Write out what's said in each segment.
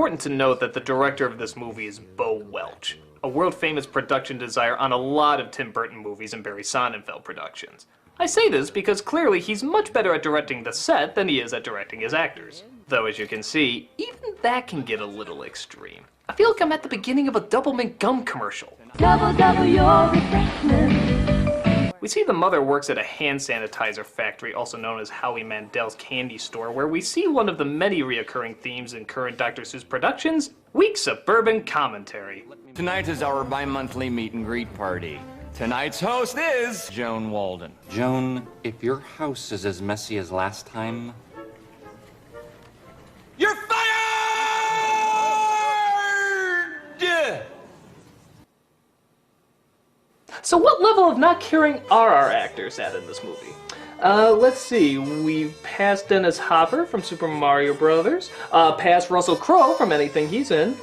important to note that the director of this movie is Bo Welch, a world-famous production designer on a lot of Tim Burton movies and Barry Sonnenfeld productions. I say this because clearly he's much better at directing the set than he is at directing his actors. Though as you can see, even that can get a little extreme. I feel like I'm at the beginning of a Doublemint gum commercial. Double your refreshment. We see the mother works at a hand sanitizer factory, also known as Howie Mandel's candy store, where we see one of the many reoccurring themes in current Dr. Seuss productions, weak suburban commentary. Tonight is our bi-monthly meet and greet party. Tonight's host is Joan Walden. Joan, if your house is as messy as last time... You're fired! So what level of not caring are our actors at in this movie? Let's see, we've passed Dennis Hopper from Super Mario Brothers, past Russell Crowe from anything he's in,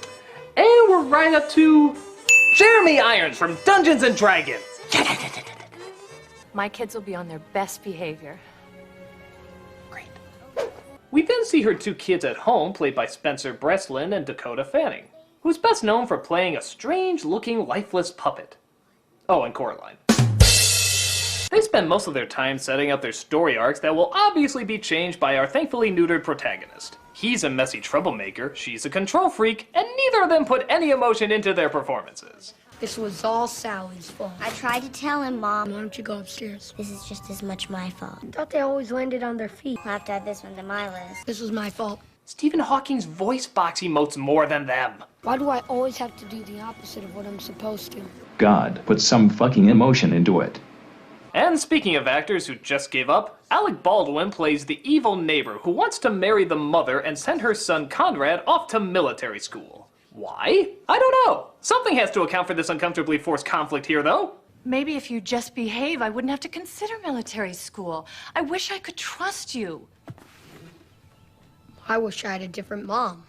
and we're right up to Jeremy Irons from Dungeons & Dragons. My kids will be on their best behavior. Great. We then see her two kids at home, played by Spencer Breslin and Dakota Fanning, who's best known for playing a strange-looking, lifeless puppet. Oh, and Coraline. They spend most of their time setting up their story arcs that will obviously be changed by our thankfully neutered protagonist. He's a messy troublemaker, she's a control freak, and neither of them put any emotion into their performances. This was all Sally's fault. I tried to tell him, Mom. Why don't you go upstairs? This is just as much my fault. I thought they always landed on their feet. I'll have to add this one to my list. This was my fault. Stephen Hawking's voice box emotes more than them. Why do I always have to do the opposite of what I'm supposed to? God, put some fucking emotion into it. And speaking of actors who just gave up, Alec Baldwin plays the evil neighbor who wants to marry the mother and send her son Conrad off to military school. Why? I don't know. Something has to account for this uncomfortably forced conflict here, though. Maybe if you just behave, I wouldn't have to consider military school. I wish I could trust you. I wish I had a different mom.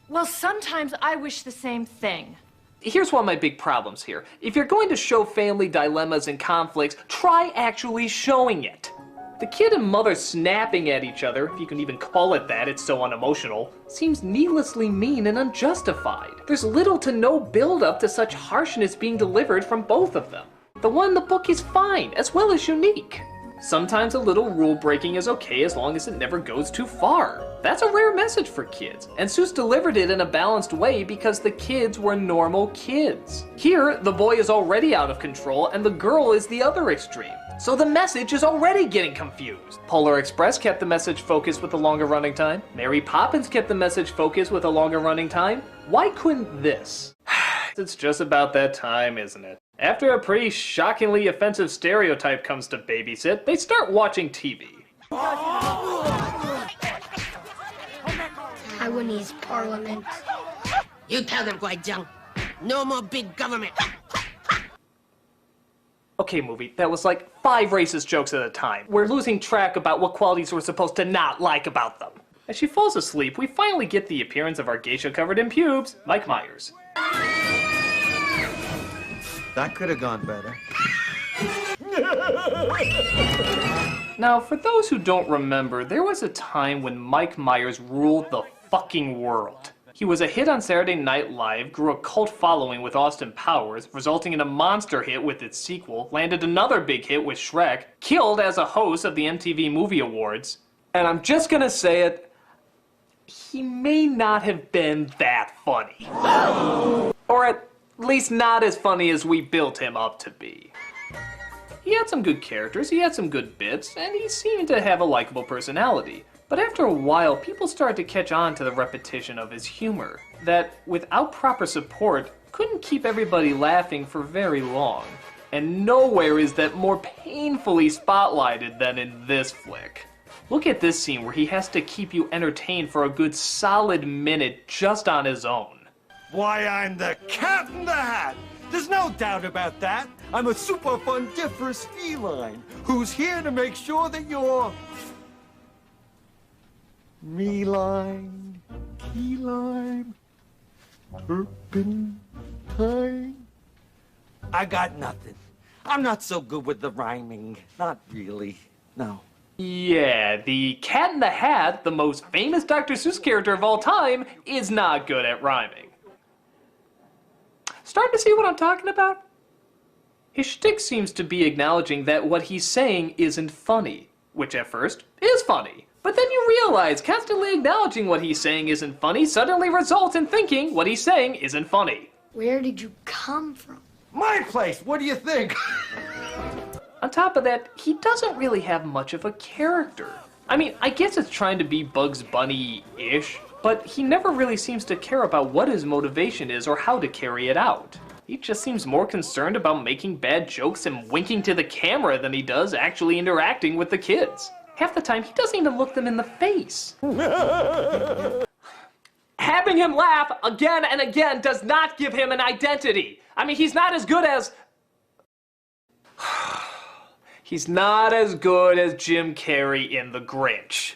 Well, sometimes I wish the same thing. Here's one of my big problems here. If you're going to show family dilemmas and conflicts, try actually showing it. The kid and mother snapping at each other, if you can even call it that, it's so unemotional, seems needlessly mean and unjustified. There's little to no build-up to such harshness being delivered from both of them. The one in the book is fine, as well as unique. Sometimes a little rule breaking is okay as long as it never goes too far. That's a rare message for kids, and Seuss delivered it in a balanced way because the kids were normal kids. Here, the boy is already out of control and the girl is the other extreme. So the message is already getting confused. Polar Express kept the message focused with a longer running time. Mary Poppins kept the message focused with a longer running time. Why couldn't this? It's just about that time, isn't it? After a pretty shockingly offensive stereotype comes to babysit, they start watching TV. Taiwanese parliament. You tell them, Guai no more big government. Okay, movie, that was like 5 racist jokes at a time. We're losing track about what qualities we're supposed to not like about them. As she falls asleep, we finally get the appearance of our geisha covered in pubes, Mike Myers. That could have gone better. Now, for those who don't remember, there was a time when Mike Myers ruled the fucking world. He was a hit on Saturday Night Live, grew a cult following with Austin Powers, resulting in a monster hit with its sequel, landed another big hit with Shrek, killed as a host of the MTV Movie Awards, and I'm just gonna say it, he may not have been that funny. Or at least not as funny as we built him up to be. He had some good characters, he had some good bits, and he seemed to have a likable personality. But after a while, people started to catch on to the repetition of his humor, that, without proper support, couldn't keep everybody laughing for very long. And nowhere is that more painfully spotlighted than in this flick. Look at this scene where he has to keep you entertained for a good solid minute just on his own. Why, I'm the cat in the hat! There's no doubt about that. I'm a super fundiferous feline who's here to make sure that you're... me-line, key-line, turpentine. I got nothing. I'm not so good with the rhyming. Not really. No. Yeah, the Cat in the Hat, the most famous Dr. Seuss character of all time, is not good at rhyming. Starting to see what I'm talking about? His shtick seems to be acknowledging that what he's saying isn't funny, which at first is funny. But then you realize constantly acknowledging what he's saying isn't funny suddenly results in thinking what he's saying isn't funny. Where did you come from? My place, what do you think? On top of that, he doesn't really have much of a character. I mean, I guess it's trying to be Bugs Bunny-ish, but he never really seems to care about what his motivation is or how to carry it out. He just seems more concerned about making bad jokes and winking to the camera than he does actually interacting with the kids. Half the time, he doesn't even look them in the face. Having him laugh again and again does not give him an identity. I mean, he's not as good as... He's not as good as Jim Carrey in The Grinch.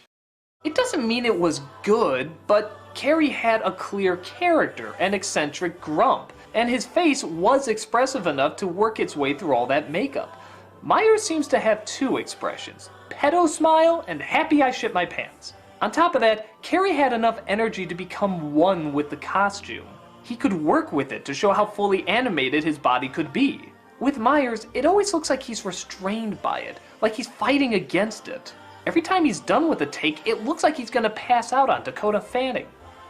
It doesn't mean it was good, but Carrey had a clear character, an eccentric grump, and his face was expressive enough to work its way through all that makeup. Myers seems to have two expressions, pedo smile and happy I shit my pants. On top of that, Carrey had enough energy to become one with the costume. He could work with it to show how fully animated his body could be. With Myers, it always looks like he's restrained by it, like he's fighting against it. Every time he's done with a take, it looks like he's gonna pass out on Dakota Fanning.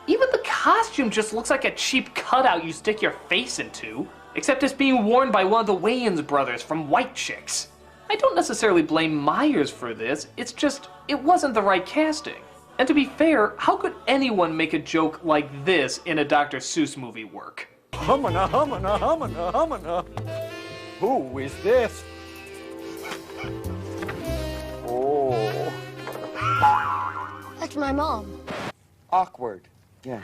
Even the costume just looks like a cheap cutout you stick your face into, except it's being worn by one of the Wayans brothers from White Chicks. I don't necessarily blame Myers for this, it's just, it wasn't the right casting. And to be fair, how could anyone make a joke like this in a Dr. Seuss movie work? Humana, humana, humana, humana. Who is this? Oh. That's my mom. Awkward. Yeah.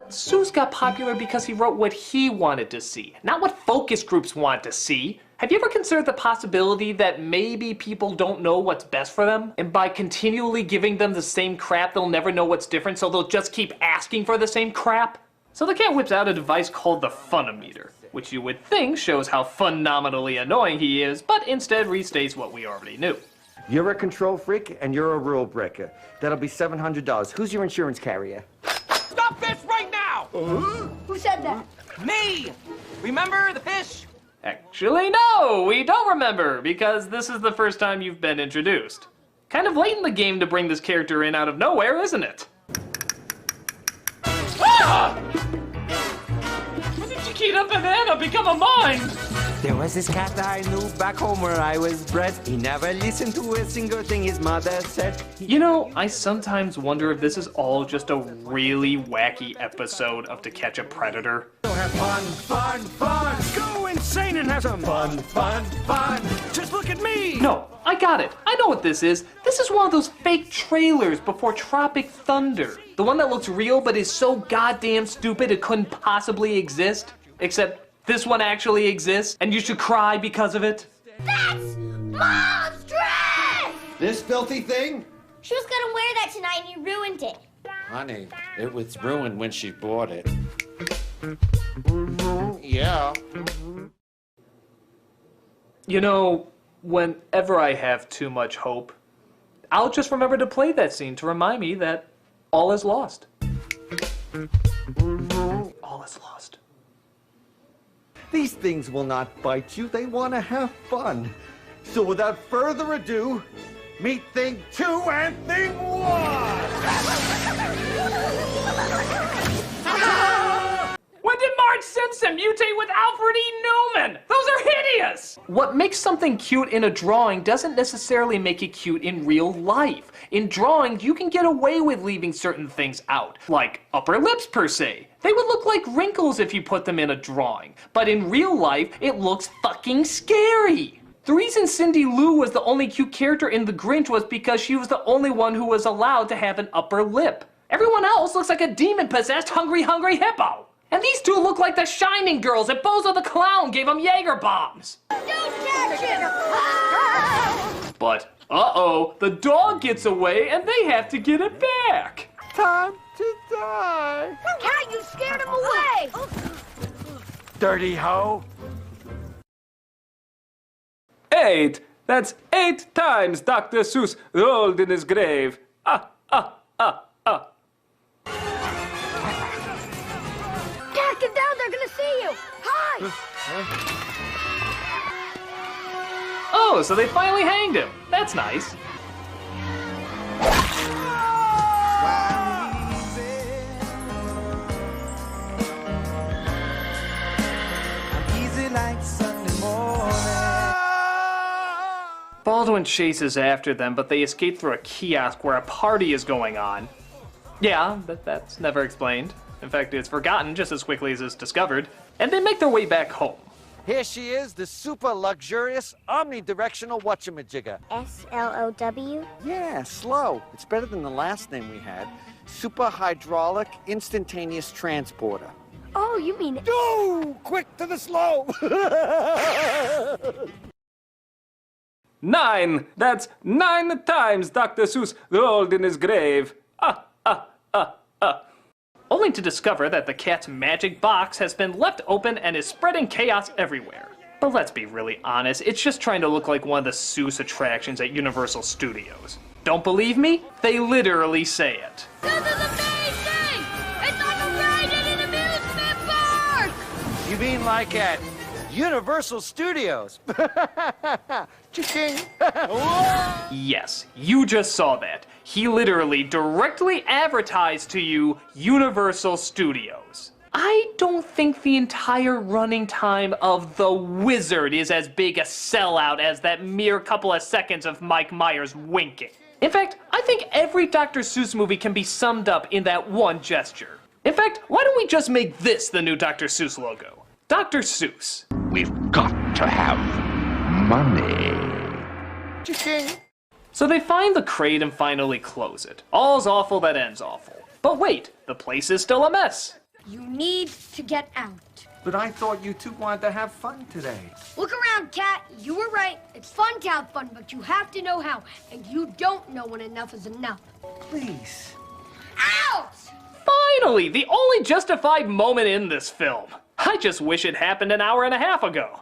Seuss got popular because he wrote what he wanted to see, not what focus groups want to see. Have you ever considered the possibility that maybe people don't know what's best for them? And by continually giving them the same crap, they'll never know what's different, so they'll just keep asking for the same crap? So the cat whips out a device called the Funometer, which you would think shows how phenomenally annoying he is, but instead restates what we already knew. You're a control freak and you're a rule breaker. That'll be $700. Who's your insurance carrier? Stop this right now! Who said that? Me! Remember the fish? Actually, no, we don't remember, because this is the first time you've been introduced. Kind of late in the game to bring this character in out of nowhere, isn't it? Ah! When did Chiquita Banana become a mime? There was this cat I knew back home where I was bred. He never listened to a single thing his mother said. You know, I sometimes wonder if this is all just a really wacky episode of To Catch a Predator. Have fun, fun, fun. Go insane and have some fun, fun, fun. Just look at me. No, I got it. I know what this is. This is one of those fake trailers before Tropic Thunder. The one that looks real but is so goddamn stupid it couldn't possibly exist. Except this one actually exists, and you should cry because of it. That's monstrous! This filthy thing? She was gonna wear that tonight and you ruined it. Honey, it was ruined when she bought it. Yeah. You know, whenever I have too much hope, I'll just remember to play that scene to remind me that all is lost. All is lost. These things will not bite you. They want to have fun. So without further ado, meet Thing 2 and Thing 1! When did Marge Simpson mutate with Alfred E. Newman? Those are hideous! What makes something cute in a drawing doesn't necessarily make it cute in real life. In drawing, you can get away with leaving certain things out, like upper lips per se. They would look like wrinkles if you put them in a drawing, but in real life, it looks fucking scary. The reason Cindy Lou was the only cute character in The Grinch was because she was the only one who was allowed to have an upper lip. Everyone else looks like a demon-possessed hungry hippo. And these two look like the Shining Girls that Bozo the Clown gave them Jaeger bombs. Don't touch him! But, uh-oh, the dog gets away and they have to get it back. Time to die! Cat, you scared him away! Dirty hoe! Hey, That's 8 times Dr. Seuss rolled in his grave. Ah, ah, ah, ah. Dad, get down, they're gonna see you! Hi! Oh, so they finally hanged him. That's nice. Baldwin chases after them, but they escape through a kiosk where a party is going on. Yeah, but that's never explained. In fact, it's forgotten just as quickly as it's discovered, and they make their way back home. Here she is, the super luxurious, omnidirectional whatchamajigger. S-L-O-W? Yeah, slow. It's better than the last name we had. Super hydraulic, instantaneous transporter. Oh, you mean... No! Quick to the slow! 9! That's 9 times Dr. Seuss rolled in his grave. Ah, ah, ah, ah. Only to discover that the cat's magic box has been left open and is spreading chaos everywhere. But let's be really honest, it's just trying to look like one of the Seuss attractions at Universal Studios. Don't believe me? They literally say it. This is amazing! It's like a ride in an amusement park! You mean like at Universal Studios? Cha-ching! Yes, you just saw that. He literally directly advertised to you Universal Studios. I don't think the entire running time of The Wizard is as big a sellout as that mere couple of seconds of Mike Myers winking. In fact, I think every Dr. Seuss movie can be summed up in that one gesture. In fact, why don't we just make this the new Dr. Seuss logo? Dr. Seuss. We've got to have money. Cha-ching! So they find the crate and finally close it. All's awful that ends awful. But wait, the place is still a mess. You need to get out. But I thought you two wanted to have fun today. Look around, Cat. You were right. It's fun to have fun, but you have to know how. And you don't know when enough is enough. Please. Out! Finally, the only justified moment in this film. I just wish it happened an hour and a half ago.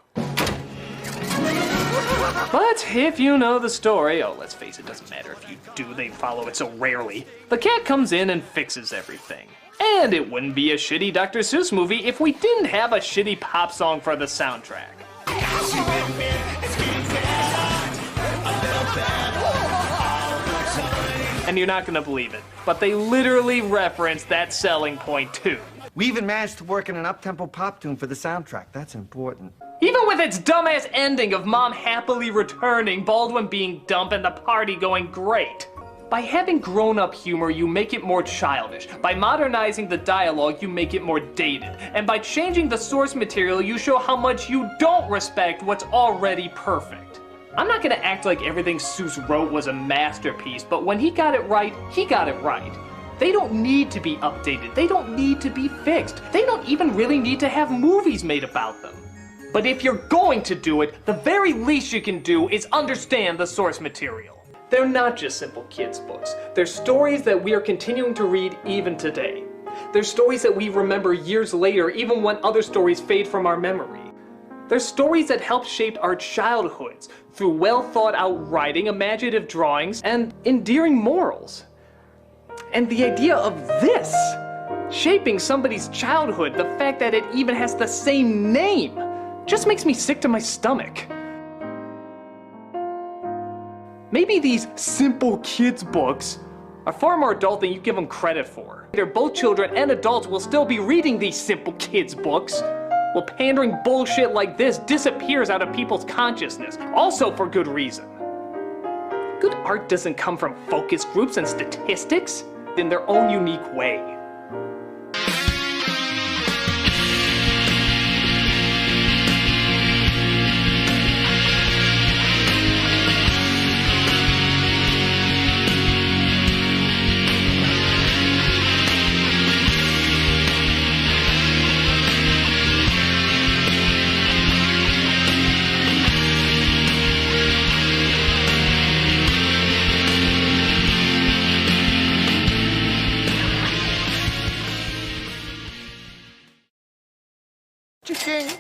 But if you know the story, oh, let's face it, doesn't matter if you do, they follow it so rarely. The cat comes in and fixes everything. And it wouldn't be a shitty Dr. Seuss movie if we didn't have a shitty pop song for the soundtrack. And you're not gonna believe it, but they literally reference that selling point too. We even managed to work in an up-tempo pop tune for the soundtrack. That's important. Even with its dumbass ending of Mom happily returning, Baldwin being dumb, and the party going great. By having grown-up humor, you make it more childish. By modernizing the dialogue, you make it more dated. And by changing the source material, you show how much you don't respect what's already perfect. I'm not gonna act like everything Seuss wrote was a masterpiece, but when he got it right, he got it right. They don't need to be updated. They don't need to be fixed. They don't even really need to have movies made about them. But if you're going to do it, the very least you can do is understand the source material. They're not just simple kids' books. They're stories that we are continuing to read even today. They're stories that we remember years later, even when other stories fade from our memory. They're stories that help shape our childhoods through well-thought-out writing, imaginative drawings, and endearing morals. And the idea of this, shaping somebody's childhood, the fact that it even has the same name, just makes me sick to my stomach. Maybe these simple kids' books are far more adult than you give them credit for. Both children and adults will still be reading these simple kids' books, while pandering bullshit like this disappears out of people's consciousness, also for good reason. Good art doesn't come from focus groups and statistics in their own unique way. Cha-ching!